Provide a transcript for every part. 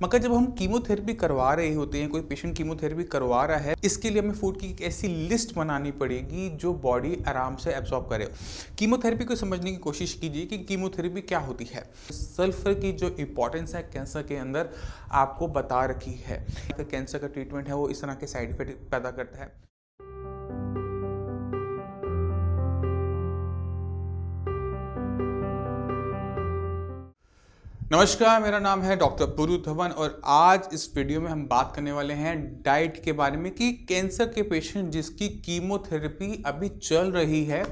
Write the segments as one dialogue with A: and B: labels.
A: मगर जब हम कीमोथेरेपी करवा रहे होते हैं, कोई पेशेंट कीमोथेरेपी करवा रहा है, इसके लिए हमें फूड की एक ऐसी लिस्ट बनानी पड़ेगी जो बॉडी आराम से एब्जॉर्ब करे। कीमोथेरेपी को समझने की कोशिश कीजिए कि कीमोथेरेपी क्या होती है। सल्फर की जो इंपॉर्टेंस है कैंसर के अंदर आपको बता रखी है। कैंसर का ट्रीटमेंट है वो इस तरह के साइड इफेक्ट पैदा करता है। नमस्कार, मेरा नाम है डॉक्टर पुरु धवन और आज इस वीडियो में हम बात करने वाले हैं डाइट के बारे में कि कैंसर के पेशेंट जिसकी कीमोथेरेपी अभी चल रही है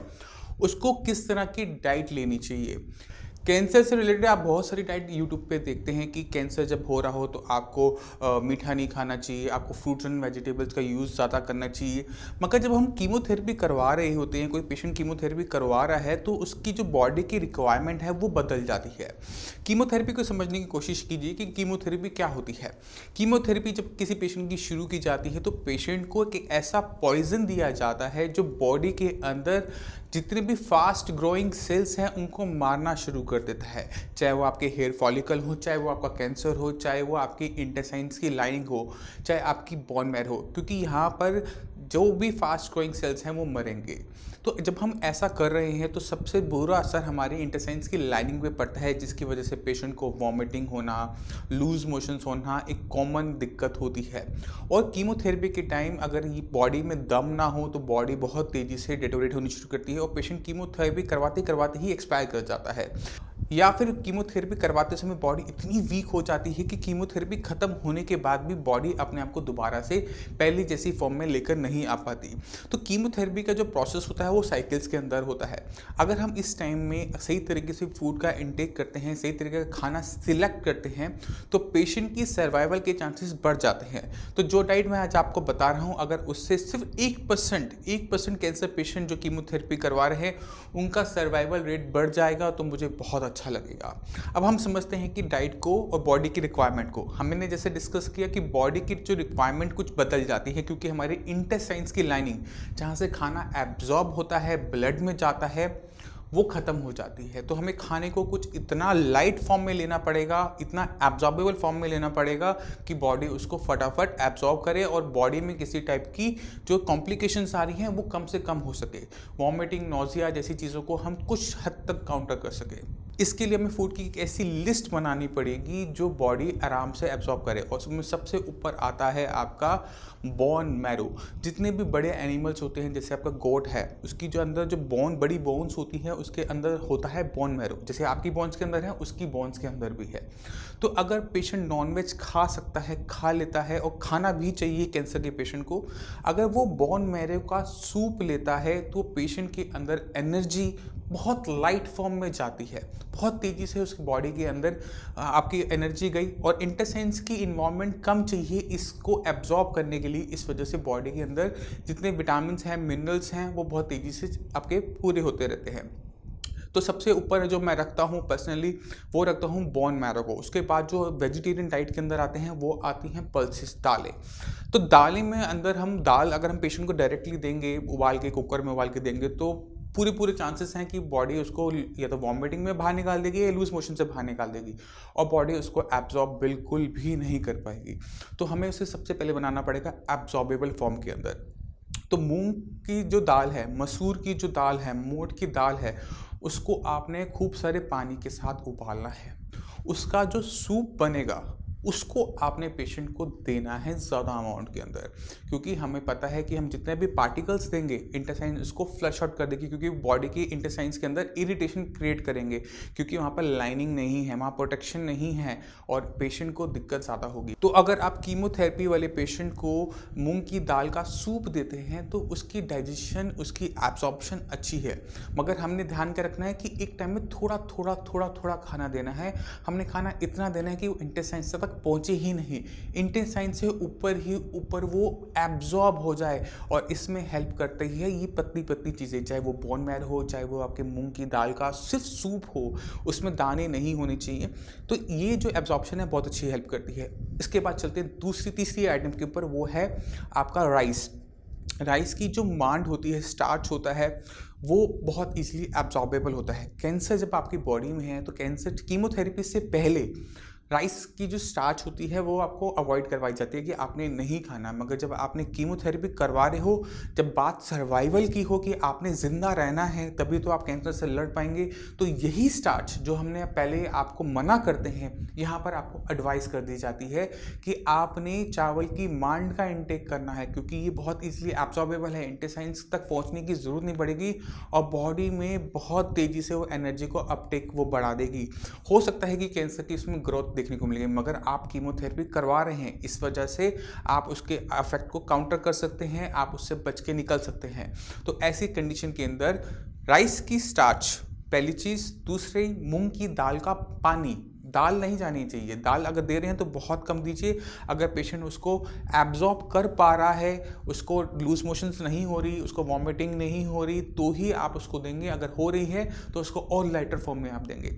A: उसको किस तरह की डाइट लेनी चाहिए। कैंसर से रिलेटेड आप बहुत सारी डाइट यूट्यूब पे देखते हैं कि कैंसर जब हो रहा हो तो आपको मीठा नहीं खाना चाहिए, आपको फ्रूट्स एंड वेजिटेबल्स का यूज़ ज़्यादा करना चाहिए। मगर जब हम कीमोथेरेपी करवा रहे होते हैं, कोई पेशेंट कीमोथेरेपी करवा रहा है तो उसकी जो बॉडी की रिक्वायरमेंट है वो बदल जाती है। कीमोथेरेपी को समझने की कोशिश कीजिए कि कीमोथेरेपी क्या होती है। कीमोथेरेपी जब किसी पेशेंट की शुरू की जाती है तो पेशेंट को एक ऐसा पॉइजन दिया जाता है जो बॉडी के अंदर जितने भी फास्ट ग्रोइंग सेल्स हैं उनको मारना शुरू कर देता है। चाहे वो आपके हेयर फॉलिकल हो, चाहे वो आपका कैंसर हो, चाहे वो आपकी इंटेस्टाइन्स की लाइनिंग हो, चाहे आपकी बोन मैरो हो, क्योंकि यहाँ पर जो भी फास्ट ग्रोइंग सेल्स हैं वो मरेंगे। तो जब हम ऐसा कर रहे हैं तो सबसे बुरा असर हमारी इंटेस्टाइन्स की लाइनिंग पे पड़ता है, जिसकी वजह से पेशेंट को वॉमिटिंग होना, लूज मोशंस होना एक कॉमन दिक्कत होती है। और कीमोथेरेपी के टाइम अगर ये बॉडी में दम ना हो तो बॉडी बहुत तेज़ी से डिटोरेट होनी शुरू करती है और पेशेंट कीमोथेरेपी करवाते करवाते ही एक्सपायर कर जाता है। या फिर कीमोथेरेपी करवाते समय बॉडी इतनी वीक हो जाती है कि कीमोथेरेपी खत्म होने के बाद भी बॉडी अपने आप को दोबारा से पहले जैसी फॉर्म में लेकर नहीं आ पाती। तो कीमोथेरेपी का जो प्रोसेस होता है वो साइकिल्स के अंदर होता है। अगर हम इस टाइम में सही तरीके से फूड का इंटेक करते हैं, सही तरीके का खाना सिलेक्ट करते हैं तो पेशेंट की सर्वाइवल के चांसेस बढ़ जाते हैं। तो जो डाइट मैं आज आपको बता रहा हूँ, अगर उससे सिर्फ 1% कैंसर पेशेंट जो कीमोथेरेपी करवा रहे हैं उनका सर्वाइवल रेट बढ़ जाएगा तो मुझे बहुत अच्छा लगेगा। अब हम समझते हैं कि डाइट को और बॉडी की रिक्वायरमेंट को। हमने जैसे डिस्कस किया कि बॉडी की जो रिक्वायरमेंट कुछ बदल जाती है क्योंकि हमारे इंटेस्टाइन्स की लाइनिंग जहाँ से खाना एब्जॉर्ब होता है, ब्लड में जाता है, वो ख़त्म हो जाती है। तो हमें खाने को कुछ इतना लाइट फॉर्म में लेना पड़ेगा, इतना एब्जॉर्बेबल फॉर्म में लेना पड़ेगा कि बॉडी उसको फटाफट एब्जॉर्ब करे और बॉडी में किसी टाइप की जो कॉम्प्लिकेशंस आ रही हैं वो कम से कम हो सके। वॉमिटिंग, नोजिया जैसी चीज़ों को हम कुछ हद तक काउंटर कर सकें। इसके लिए हमें फूड की एक ऐसी लिस्ट बनानी पड़ेगी जो बॉडी आराम से एब्जॉर्ब करे और उसमें सबसे ऊपर आता है आपका बोन मैरो। जितने भी बड़े एनिमल्स होते हैं, जैसे आपका गोट है, उसकी जो अंदर जो बड़ी बोन्स होती हैं उसके अंदर होता है बोन मैरो। जैसे आपकी बोन्स के अंदर है उसकी बोन्स के अंदर भी है। तो अगर पेशेंट नॉनवेज खा सकता है, खा लेता है और खाना भी चाहिए कैंसर के पेशेंट को, अगर वो बोन मैरो का सूप लेता है तो पेशेंट के अंदर एनर्जी बहुत लाइट फॉर्म में जाती है, बहुत तेज़ी से उसकी बॉडी के अंदर आपकी एनर्जी गई और इंटेस्टाइन्स की इन्वॉल्वमेंट कम चाहिए इसको एब्जॉर्ब करने के लिए। इस वजह से बॉडी के अंदर जितने विटामिन्स हैं, मिनरल्स हैं, वो बहुत तेज़ी से आपके पूरे होते रहते हैं। तो सबसे ऊपर जो मैं रखता हूँ पर्सनली वो रखता हूँ बोन मैरो को। उसके बाद जो वेजिटेरियन डाइट के अंदर आते हैं वो आती हैं पल्सेस, दालें। तो दालें में अंदर हम दाल अगर हम पेशेंट को डायरेक्टली देंगे, उबाल के कुकर में उबाल के देंगे, तो पूरे चांसेस हैं कि बॉडी उसको या तो वॉमिटिंग में बाहर निकाल देगी या लूज मोशन से बाहर निकाल देगी और बॉडी उसको एब्जॉर्ब बिल्कुल भी नहीं कर पाएगी। तो हमें उसे सबसे पहले बनाना पड़ेगा एब्जॉर्बेबल फॉर्म के अंदर। तो मूंग की जो दाल है, मसूर की जो दाल है, मोठ की दाल है, उसको आपने खूब सारे पानी के साथ उबालना है। उसका जो सूप बनेगा उसको आपने पेशेंट को देना है ज़्यादा अमाउंट के अंदर, क्योंकि हमें पता है कि हम जितने भी पार्टिकल्स देंगे इंटेस्टाइन उसको फ्लश आउट कर देगी, क्योंकि बॉडी की इंटेस्टाइन्स के अंदर इरिटेशन क्रिएट करेंगे क्योंकि वहाँ पर लाइनिंग नहीं है, वहाँ प्रोटेक्शन नहीं है और पेशेंट को दिक्कत ज़्यादा होगी। तो अगर आप कीमोथेरेपी वाले पेशेंट को मूंग की दाल का सूप देते हैं तो उसकी डाइजेशन, उसकी एब्जॉर्प्शन अच्छी है, मगर हमने ध्यान के रखना है कि एक टाइम में थोड़ा थोड़ा खाना देना है। हमने खाना इतना देना है कि वो इंटेस्टाइन्स तक पहुंचे ही नहीं, इंटेस्टाइन से ऊपर ही ऊपर वो एब्जॉर्ब हो जाए। और इसमें हेल्प करती है ये पतली पतली चीज़ें, चाहे वो बोन मैरो हो, चाहे वो आपके मूंग की दाल का सिर्फ सूप हो, उसमें दाने नहीं होने चाहिए। तो ये जो एब्जॉर्प्शन है बहुत अच्छी हेल्प करती है। इसके बाद चलते हैं दूसरी तीसरी आइटम के ऊपर, वो है आपका राइस। राइस की जो मांड होती है, स्टार्च होता है, वो बहुत इजीली एब्जॉर्बेबल होता है। कैंसर जब आपकी बॉडी में है तो कैंसर कीमोथेरेपी से पहले राइस की जो स्टार्च होती है वो आपको अवॉइड करवाई जाती है कि आपने नहीं खाना, मगर जब आपने कीमोथेरेपी करवा रहे हो, जब बात सर्वाइवल की हो कि आपने ज़िंदा रहना है तभी तो आप कैंसर से लड़ पाएंगे, तो यही स्टार्च जो हमने पहले आपको मना करते हैं, यहाँ पर आपको एडवाइस कर दी जाती है कि आपने चावल की मांड का इंटेक करना है, क्योंकि ये बहुत ईजिली एब्जॉर्बेबल है, इंटेस्टाइन्स तक पहुँचने की ज़रूरत नहीं पड़ेगी और बॉडी में बहुत तेज़ी से वो एनर्जी को अपटेक वो बढ़ा देगी। हो सकता है कि कैंसर की इसमें ग्रोथ देखने को मिलेगी, मगर आप कीमोथेरेपी करवा रहे हैं, इस वजह से आप उसके इफेक्ट को काउंटर कर सकते हैं, आप उससे बच के निकल सकते हैं। तो ऐसी कंडीशन के अंदर राइस की स्टार्च पहली चीज़, दूसरी मूंग की दाल का पानी, दाल नहीं जानी चाहिए, दाल अगर दे रहे हैं तो बहुत कम दीजिए। अगर पेशेंट उसको एब्जॉर्ब कर पा रहा है, उसको लूज मोशंस नहीं हो रही, उसको वॉमिटिंग नहीं हो रही, तो ही आप उसको देंगे। अगर हो रही है तो उसको और लाइटर फॉर्म में आप देंगे।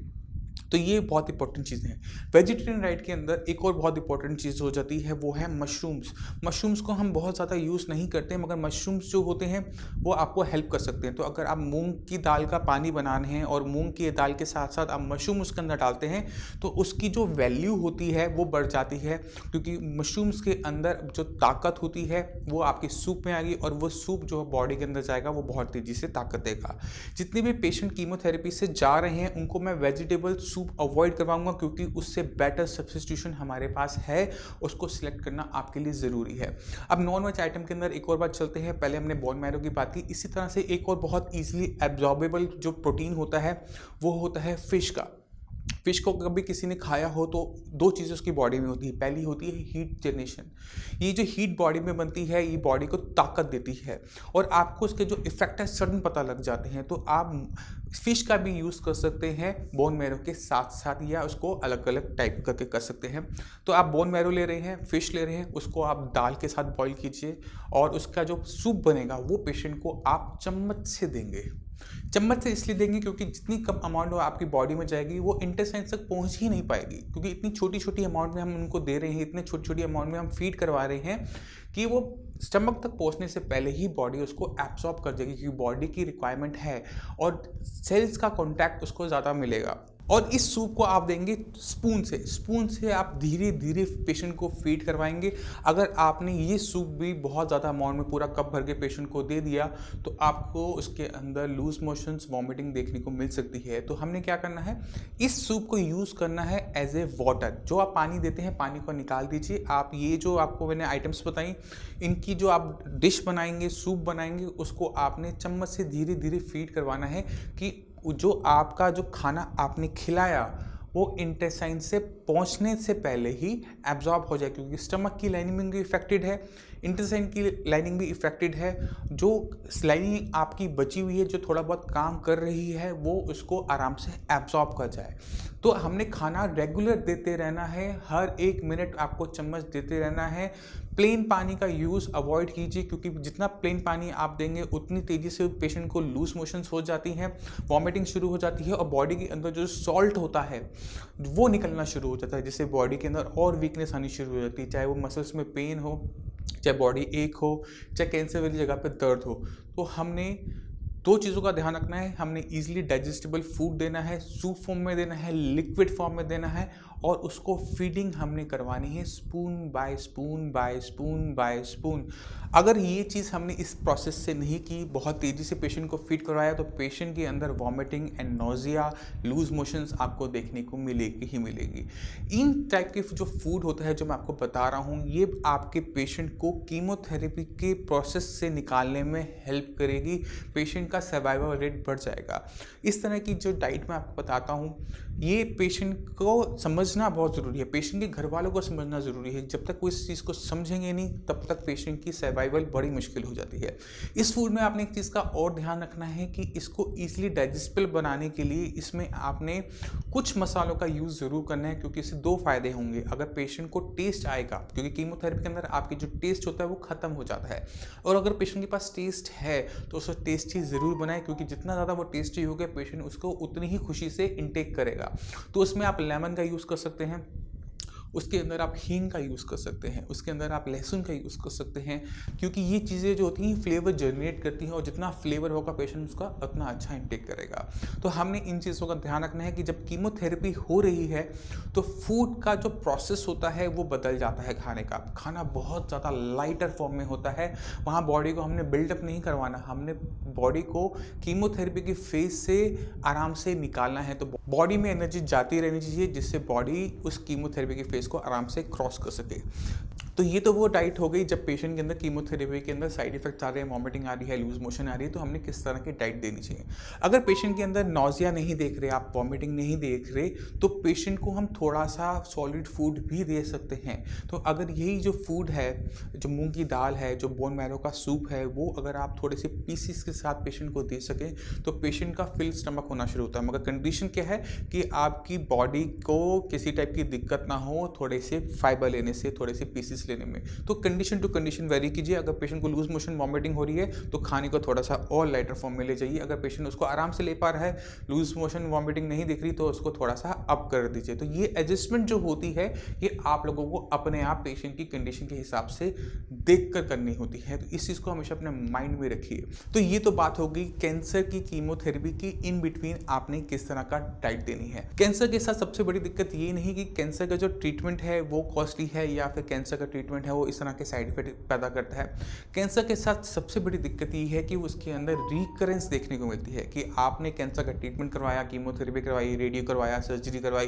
A: तो ये बहुत इंपॉर्टेंट चीज़ें हैं। वेजिटेरियन डाइट के अंदर एक और बहुत इंपॉर्टेंट चीज़ हो जाती है, वो है मशरूम्स। मशरूम्स को हम बहुत ज़्यादा यूज़ नहीं करते, मगर मशरूम्स जो होते हैं वो आपको हेल्प कर सकते हैं। तो अगर आप मूंग की दाल का पानी बनाने हैं और मूंग की दाल के साथ साथ आप मशरूम उसके अंदर डालते हैं, तो उसकी जो वैल्यू होती है वो बढ़ जाती है, क्योंकि मशरूम्स के अंदर जो ताकत होती है वो आपके सूप में आएगी और वो सूप जो बॉडी के अंदर जाएगा वो बहुत तेज़ी से ताकत देगा। जितने भी पेशेंट कीमोथेरेपी से जा रहे हैं उनको मैं वेजिटेबल सूप अवॉइड करवाऊंगा, क्योंकि उससे बेटर सब्स्टिट्यूशन हमारे पास है, उसको सिलेक्ट करना आपके लिए ज़रूरी है। अब नॉन वेज आइटम के अंदर एक और बात चलते हैं। पहले हमने बोन मैरो की बात की, इसी तरह से एक और बहुत ईजिली एब्जॉर्बेबल जो प्रोटीन होता है वो होता है फिश का। फिश को कभी किसी ने खाया हो तो दो चीज़ें उसकी बॉडी में होती है। पहली होती है हीट जनरेशन, ये जो हीट बॉडी में बनती है ये बॉडी को ताकत देती है और आपको उसके जो इफेक्ट है सडन पता लग जाते हैं। तो आप फिश का भी यूज़ कर सकते हैं बोन मैरो के साथ साथ, या उसको अलग अलग टाइप करके कर सकते हैं। तो आप बोन मैरो ले रहे हैं, फिश ले रहे हैं, उसको आप दाल के साथ बॉईल कीजिए और उसका जो सूप बनेगा वो पेशेंट को आप चम्मच से देंगे। चम्मच से इसलिए देंगे क्योंकि जितनी कम अमाउंट आपकी बॉडी में जाएगी वो इंटेस्टाइन्स तक पहुंच ही नहीं पाएगी, क्योंकि इतनी छोटी छोटी अमाउंट में हम उनको दे रहे हैं, इतने छोटी छोटी अमाउंट में हम फीड करवा रहे हैं कि वो स्टमक तक पहुंचने से पहले ही बॉडी उसको एब्सॉर्ब कर देगी, क्योंकि बॉडी की रिक्वायरमेंट है और सेल्स का कॉन्टैक्ट उसको ज़्यादा मिलेगा। और इस सूप को आप देंगे स्पून से आप धीरे धीरे पेशेंट को फीड करवाएंगे। अगर आपने ये सूप भी बहुत ज़्यादा अमाउंट में पूरा कप भर के पेशेंट को दे दिया तो आपको उसके अंदर लूज मोशंस वॉमिटिंग देखने को मिल सकती है। तो हमने क्या करना है, इस सूप को यूज़ करना है एज ए वाटर। जो आप पानी देते हैं पानी को निकाल दीजिए। आप ये जो आपको मैंने आइटम्स बताई, इनकी जो आप डिश बनाएंगे, सूप बनाएंगे, उसको आपने चम्मच से धीरे धीरे फीड करवाना है कि जो आपका जो खाना आपने खिलाया वो इंटेस्टाइन से पहुंचने से पहले ही एब्जॉर्ब हो जाए, क्योंकि स्टमक की लाइनिंग भी इफेक्टेड है, इंटेस्टाइन की लाइनिंग भी इफेक्टेड है। जो लाइनिंग आपकी बची हुई है, जो थोड़ा बहुत काम कर रही है, वो उसको आराम से एब्जॉर्ब कर जाए। तो हमने खाना रेगुलर देते रहना है, हर एक मिनट आपको चम्मच देते रहना है। प्लेन पानी का यूज़ अवॉइड कीजिए, क्योंकि जितना प्लेन पानी आप देंगे उतनी तेज़ी से पेशेंट को लूज मोशंस हो जाती हैं, वॉमिटिंग शुरू हो जाती है और बॉडी के अंदर जो सॉल्ट होता है वो निकलना शुरू हो जाता है, जिससे बॉडी के अंदर और वीकनेस आनी शुरू हो जाती है, चाहे वो मसल्स में पेन हो, चाहे बॉडी एक हो, चाहे कैंसर वाली जगह पे दर्द हो। तो हमने दो चीज़ों का ध्यान रखना है, हमने ईजिली डाइजेस्टेबल फूड देना है, सूप फॉर्म में देना है, लिक्विड फॉर्म में देना है और उसको फीडिंग हमने करवानी है spoon by spoon by spoon by spoon. अगर ये चीज़ हमने इस प्रोसेस से नहीं की, बहुत तेज़ी से पेशेंट को फीड करवाया, तो पेशेंट के अंदर vomiting and nausea, loose motions आपको देखने को मिलेगी ही मिलेगी। इन टाइप के जो फूड होता है जो मैं आपको बता रहा हूँ, ये आपके पेशेंट को कीमोथेरेपी के प्रोसेस से निकालने में हेल्प करेगी, पेशेंट का सर्वाइवल रेट बढ़ जाएगा। इस तरह की जो डाइट मैं आपको बताता हूँ, ये पेशेंट को समझना बहुत ज़रूरी है, पेशेंट के घर वालों को समझना ज़रूरी है। जब तक वो इस चीज़ को समझेंगे नहीं, तब तक पेशेंट की सर्वाइवल बड़ी मुश्किल हो जाती है। इस फूड में आपने एक चीज़ का और ध्यान रखना है कि इसको ईजिली डाइजेस्टेबल बनाने के लिए इसमें आपने कुछ मसालों का यूज़ ज़रूर करना है, क्योंकि इससे दो फायदे होंगे। अगर पेशेंट को टेस्ट आएगा, क्योंकि कीमोथेरेपी के अंदर आपकी जो टेस्ट होता है वो ख़त्म हो जाता है, और अगर पेशेंट के पास टेस्ट है तो उसको टेस्टी ज़रूर बनाए, क्योंकि जितना ज़्यादा वो टेस्टी होगा पेशेंट उसको उतनी ही खुशी से इंटेक करेगा। तो उसमें आप लेमन का यूज़ कर सकते हैं, उसके अंदर आप हींग का यूज़ कर सकते हैं, उसके अंदर आप लहसुन का यूज़ कर सकते हैं, क्योंकि ये चीज़ें जो होती हैं फ्लेवर जनरेट करती हैं और जितना फ्लेवर होगा पेशेंट उसका उतना अच्छा इंटेक करेगा। तो हमने इन चीज़ों का ध्यान रखना है कि जब कीमोथेरेपी हो रही है तो फूड का जो प्रोसेस होता है वो बदल जाता है। खाना बहुत ज़्यादा लाइटर फॉर्म में होता है। वहाँ बॉडी को हमने बिल्डअप नहीं करवाना, हमने बॉडी को कीमोथेरेपी की फेज से आराम से निकालना है। तो बॉडी में एनर्जी जाती रहनी चाहिए जिससे बॉडी उस कीमोथेरेपी की फेज को आराम से क्रॉस कर सके। तो ये तो वो डाइट हो गई जब पेशेंट के अंदर कीमोथेरेपी के अंदर साइड इफेक्ट आ रहे हैं, वॉमिटिंग आ रही है, लूज मोशन आ रही है, तो हमने किस तरह की डाइट देनी चाहिए। अगर पेशेंट के अंदर नॉजिया नहीं देख रहे, आप वॉमिटिंग नहीं देख रहे, तो पेशेंट को हम थोड़ा सा सॉलिड फूड भी दे सकते हैं। तो अगर यही जो फूड है, जो मूंग की दाल है, जो बोन मैरो का सूप है, वो अगर आप थोड़े से पीसीस के साथ पेशेंट को दे सकें तो पेशेंट का फिल स्टमक होना शुरू होता है। मगर कंडीशन क्या है कि आपकी बॉडी को किसी टाइप की दिक्कत ना हो थोड़े से फाइबर लेने से, थोड़े से पीसीस लेने में। तो कंडीशन टू कंडीशन वेरी कीजिए। अगर पेशेंट को लूज मोशन वॉमिटिंग हो रही है तो खाने को थोड़ा सा और लाइटर फॉर्म में ले जाइए। अगर पेशेंट उसको आराम से ले पा रहा है, लूज मोशन वॉमिटिंग नहीं दिख रही, तो उसको थोड़ा सा अप कर दीजिए। तो ये एडजस्टमेंट जो होती है ये आप लोगों को अपने आप पेशेंट की कंडीशन के हिसाब से देख कर करनी होती है। तो इस चीज़ को हमेशा अपने माइंड में रखिए। तो ये तो बात होगी कैंसर की कीमोथेरेपी की इन बिटवीन आपने किस तरह का डाइट देनी है। कैंसर के साथ सबसे बड़ी दिक्कत ये नहीं कि कैंसर का जो ट्रीटमेंट है वो कॉस्टली है या फिर कैंसर का ट्रीटमेंट है वो इस तरह के साइड इफेक्ट पैदा करता है। कैंसर के साथ सबसे बड़ी दिक्कत ये है कि उसके अंदर रिकरेंस देखने को मिलती है कि आपने कैंसर का ट्रीटमेंट करवाया, कीमोथेरेपी करवाई, रेडियो करवाया, सर्जरी करवाई,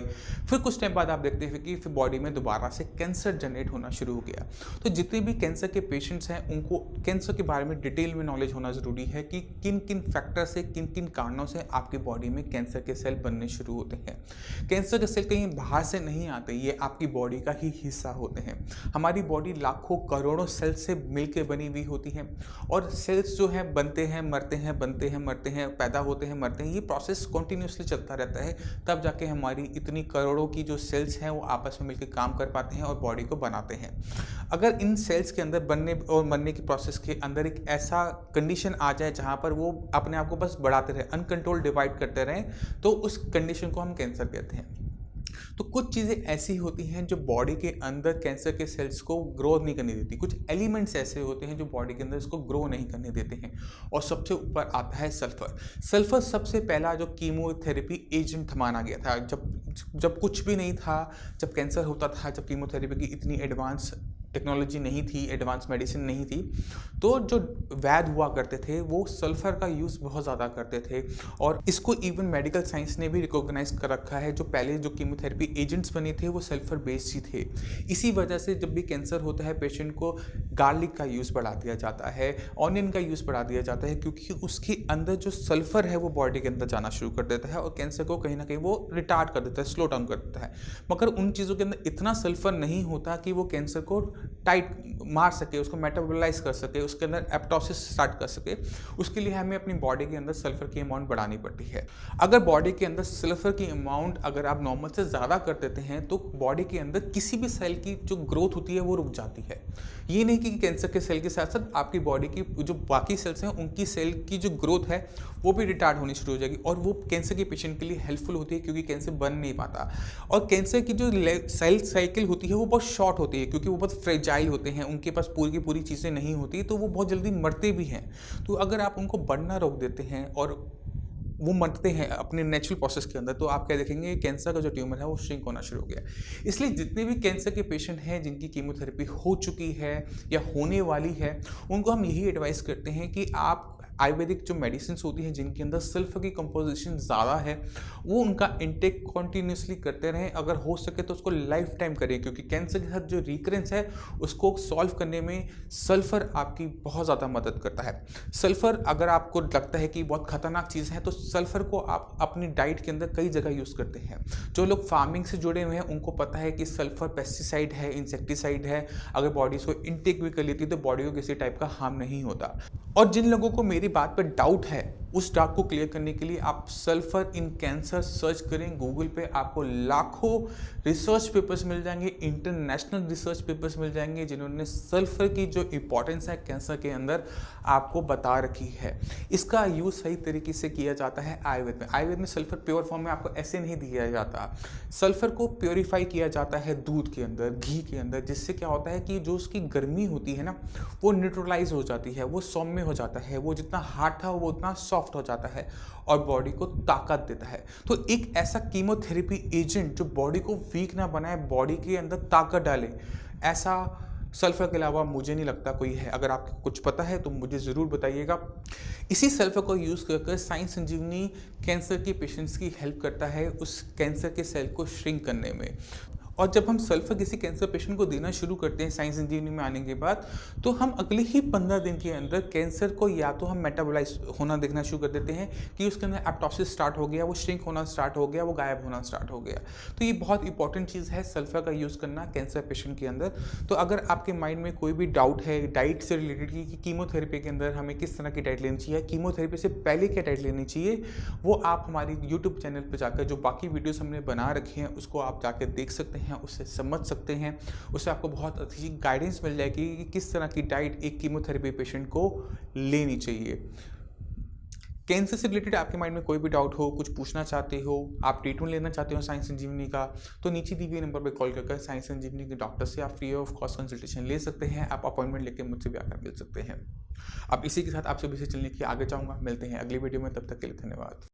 A: फिर कुछ टाइम बाद आप देखते हैं कि फिर बॉडी में दोबारा से कैंसर जनरेट होना शुरू हो गया। तो जितने भी कैंसर के पेशेंट्स हैं उनको कैंसर के बारे में डिटेल में नॉलेज होना ज़रूरी है कि किन किन फैक्टर से, किन किन कारणों से आपकी बॉडी में कैंसर के सेल बनने शुरू होते हैं। कैंसर के सेल कहीं बाहर से नहीं आते, ये आपकी बॉडी का ही हिस्सा होते हैं। हमारी बॉडी लाखों करोड़ों सेल से मिलकर बनी हुई होती हैं और सेल्स जो हैं बनते हैं, मरते हैं, बनते हैं, मरते हैं, पैदा होते हैं, मरते हैं। ये प्रोसेस कंटिन्यूसली चलता रहता है, तब जाके हमारी इतनी करोड़ों की जो सेल्स हैं वो आपस में मिलकर काम कर पाते हैं और बॉडी को बनाते हैं। अगर इन सेल्स के अंदर बनने और मरने की प्रोसेस के अंदर एक ऐसा कंडीशन आ जाए जहाँ पर वो अपने आप को बस बढ़ाते रहे, अनकंट्रोल डिवाइड करते रहें, तो उस कंडीशन को हम कैंसर कहते हैं। तो कुछ चीज़ें ऐसी होती हैं जो बॉडी के अंदर कैंसर के सेल्स को ग्रो नहीं करने देती। कुछ एलिमेंट्स ऐसे होते हैं जो बॉडी के अंदर इसको ग्रो नहीं करने देते हैं और सबसे ऊपर आता है सल्फर। सल्फर सबसे पहला जो कीमोथेरेपी एजेंट माना गया था। जब कुछ भी नहीं था, जब कैंसर होता था, जब कीमोथेरेपी की इतनी एडवांस टेक्नोलॉजी नहीं थी, एडवांस मेडिसिन नहीं थी, तो जो वैद्य हुआ करते थे वो सल्फ़र का यूज़ बहुत ज़्यादा करते थे और इसको इवन मेडिकल साइंस ने भी रिकॉग्नाइज कर रखा है। जो पहले जो कीमोथेरेपी एजेंट्स बने थे वो सल्फ़र बेस्ड ही थे। इसी वजह से जब भी कैंसर होता है पेशेंट को गार्लिक का यूज़ बढ़ा दिया जाता है, ऑनियन का यूज़ बढ़ा दिया जाता है, क्योंकि उसके अंदर जो सल्फ़र है वो बॉडी के अंदर जाना शुरू कर देता है और कैंसर को कहीं ना कहीं वो रिटार्ड कर देता है, स्लो डाउन कर देता है। मगर उन चीज़ों के अंदर इतना सल्फ़र नहीं होता कि वो कैंसर को टाइट मार सके, उसको मेटाबोलाइज कर सके, उसके अंदर एप्टोसिस स्टार्ट कर सके। उसके लिए हमें अपनी बॉडी के अंदर सल्फर की अमाउंट बढ़ानी पड़ती है। अगर बॉडी के अंदर सल्फर की अमाउंट अगर आप नॉर्मल से ज़्यादा कर देते हैं तो बॉडी के अंदर किसी भी सेल की जो ग्रोथ होती है वो रुक जाती है। ये नहीं कि कैंसर के सेल के साथ साथ आपकी बॉडी की जो बाकी सेल्स हैं उनकी सेल की जो ग्रोथ है वो भी रिटार्ड होनी शुरू हो जाएगी और वो कैंसर के पेशेंट के लिए हेल्पफुल होती है, क्योंकि कैंसर बन नहीं पाता। और कैंसर की जो सेल साइकिल होती है वो बहुत शॉर्ट होती है, क्योंकि वो बहुत फ्रेजाइल होते हैं, उनके पास पूरी की पूरी चीज़ें नहीं होती, तो वो बहुत जल्दी मरते भी हैं। तो अगर आप उनको बढ़ना रोक देते हैं और वो मरते हैं अपने नेचुरल प्रोसेस के अंदर, तो आप क्या देखेंगे कैंसर का जो ट्यूमर है वो श्रिंक होना शुरू हो गया। इसलिए जितने भी कैंसर के पेशेंट हैं जिनकी कीमोथेरेपी हो चुकी है या होने वाली है, उनको हम यही एडवाइस करते हैं कि आप आयुर्वेदिक जो मेडिसिन होती हैं जिनके अंदर सल्फर की कंपोजिशन ज़्यादा है वो उनका इंटेक कॉन्टीन्यूसली करते रहें। अगर हो सके तो उसको लाइफ टाइम करें, क्योंकि कैंसर के साथ जो रिकरेंस है उसको सॉल्व करने में सल्फर आपकी बहुत ज़्यादा मदद करता है। सल्फर अगर आपको लगता है कि बहुत खतरनाक चीज़ है तो सल्फर को आप अपनी डाइट के अंदर कई जगह यूज़ करते हैं। जो लोग फार्मिंग से जुड़े हुए हैं उनको पता है कि सल्फर पेस्टिसाइड है, इंसेक्टिसाइड है। अगर बॉडी इसको इंटेक भी कर लेती है तो बॉडी को किसी टाइप का हार्म नहीं होता। और जिन लोगों को मेरी बात पर डाउट है उस डाउट को क्लियर करने के लिए आप सल्फर इन कैंसर सर्च करें गूगल पे, आपको लाखों रिसर्च पेपर्स मिल जाएंगे, इंटरनेशनल रिसर्च पेपर्स मिल जाएंगे जिन्होंने सल्फर की जो इंपॉर्टेंस है कैंसर के अंदर आपको बता रखी है। इसका यूज़ सही तरीके से किया जाता है आयुर्वेद में। आयुर्वेद में सल्फर प्योर फॉर्म में आपको ऐसे नहीं दिया जाता। सल्फर को प्योरीफाई किया जाता है दूध के अंदर, घी के अंदर, जिससे क्या होता है कि जो उसकी गर्मी होती है ना वो न्यूट्रलाइज हो जाती है, वो सौम्य हो जाता है, वो जितना हार्ड था वो उतना सॉफ्ट हो जाता है और बॉडी को ताकत देता है। तो एक ऐसा कीमोथेरेपी एजेंट जो बॉडी को वीक ना बनाए, बॉडी के अंदर ताकत डाले, ऐसा सल्फर के अलावा मुझे नहीं लगता कोई है। अगर आपको कुछ पता है तो मुझे ज़रूर बताइएगा। इसी सल्फर को यूज़ कर साई संजीवनी कैंसर के पेशेंट्स की हेल्प करता है उस कैंसर के सेल को श्रिंक करने में। और जब हम सल्फर किसी कैंसर पेशेंट को देना शुरू करते हैं साई संजीवनी में आने के बाद, तो हम अगले ही 15 दिन के अंदर कैंसर को या तो हम मेटाबोलाइज होना देखना शुरू कर देते हैं कि उसके अंदर एप्टोसिस स्टार्ट हो गया, वो श्रिंक होना स्टार्ट हो गया, वो गायब होना स्टार्ट हो गया। तो ये बहुत इंपॉर्टेंट चीज़ है सल्फर का यूज़ करना कैंसर पेशेंट के अंदर। तो अगर आपके माइंड में कोई भी डाउट है डाइट से रिलेटेड कि कीमोथेरेपी के अंदर हमें किस तरह की डाइट लेनी चाहिए, कीमोथेरेपी से पहले क्या डाइट लेनी चाहिए, वो आप हमारी यूट्यूब चैनल पर जाकर जो बाकी वीडियोज़ हमने बना रखी हैं उसको आप जाकर देख सकते हैं, उससे समझ सकते हैं। उससे आपको बहुत अच्छी गाइडेंस मिल जाएगी कि किस तरह की डाइट एक कीमोथेरेपी पेशेंट को लेनी चाहिए। कैंसर से रिलेटेड आपके माइंड में कोई भी डाउट हो, कुछ पूछना चाहते हो, आप ट्रीटमेंट लेना चाहते हो साई संजीवनी का, तो नीचे दिए हुए नंबर पर कॉल करके साई संजीवनी के डॉक्टर से आप फ्री ऑफ कॉस्ट कंसल्टेशन ले सकते हैं। आप अपॉइंटमेंट लेकर मुझसे भी आकर मिल सकते हैं। अब इसी के साथ आपसे भी चलने की आगे चाहूँगा। मिलते हैं अगली वीडियो में, तब तक के लिए धन्यवाद।